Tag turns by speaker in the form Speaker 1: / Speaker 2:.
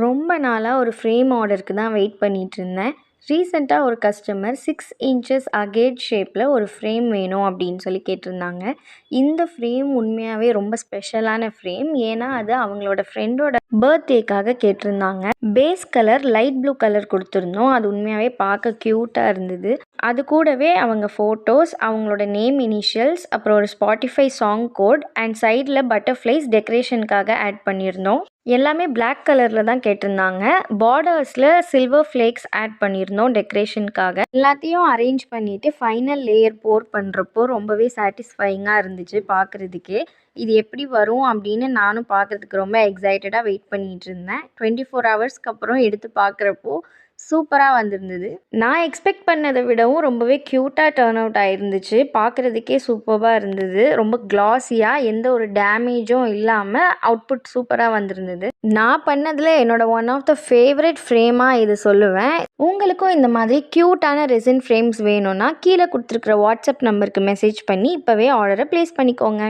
Speaker 1: ரொம்ப நாளாக ஒரு ஃப்ரேம் ஆர்டருக்கு தான் வெயிட் பண்ணிகிட்ருந்தேன். ரீசெண்டாக ஒரு கஸ்டமர் 6 இன்ச்சஸ் அகேட் ஷேப்பில் ஒரு ஃப்ரேம் வேணும் அப்படின்னு சொல்லி கேட்டிருந்தாங்க. இந்த ஃப்ரேம் உண்மையாகவே ரொம்ப ஸ்பெஷலான ஃப்ரேம். ஏன்னா அது அவங்களோட ஃப்ரெண்டோட பர்த்டேக்காக கேட்டிருந்தாங்க. Base colour light blue colour கொடுத்துருந்தோம். அது உண்மையாகவே பார்க்க க்யூட்டாக இருந்தது. அது கூடவே அவங்க ஃபோட்டோஸ், அவங்களோட நேம் இனிஷியல்ஸ், அப்புறம் ஒரு ஸ்பாட்டிஃபை சாங் கோட் அண்ட் சைடில் பட்டர்ஃப்ளைஸ் டெக்கரேஷனுக்காக ஆட் பண்ணியிருந்தோம். எல்லாமே பிளாக் கலரில் தான் கேட்டிருந்தாங்க. பார்டர்ஸில் சில்வர் ஃப்ளேக்ஸ் ஆட் பண்ணியிருந்தோம் டெக்கரேஷனுக்காக. எல்லாத்தையும் அரேஞ்ச் பண்ணிவிட்டு ஃபைனல் லேயர் போர் பண்ணுறப்போ ரொம்பவே சாட்டிஸ்ஃபையிங்காக இருந்துச்சு பார்க்குறதுக்கே. இது எப்படி வரும் அப்படின்னு நானும் பார்க்குறதுக்கு ரொம்ப எக்ஸைட்டடாக வெயிட் பண்ணிகிட்டு இருந்தேன். 24 ஹவர்ஸ்க்கு அப்புறம் எடுத்து பார்க்குறப்போ சூப்பராக வந்திருந்தது. நான் எக்ஸ்பெக்ட் பண்ணதை விடவும் ரொம்பவே க்யூட்டாக டர்ன் அவுட் ஆகிருந்துச்சு. பார்க்குறதுக்கே சூப்பராக இருந்தது. ரொம்ப க்ளாஸியாக எந்த ஒரு டேமேஜும் இல்லாமல் அவுட்புட் சூப்பராக வந்திருந்தது. நான் பண்ணதில் என்னோட ஒன் ஆஃப் த ஃபேவரட் ஃப்ரேமாக இது சொல்லுவேன். உங்களுக்கும் இந்த மாதிரி க்யூட்டான ரெசின் ஃப்ரேம்ஸ் வேணும்னா கீழே கொடுத்துருக்குற வாட்ஸ்அப் நம்பருக்கு மெசேஜ் பண்ணி இப்போவே ஆர்டரை ப்ளேஸ் பண்ணிக்கோங்க.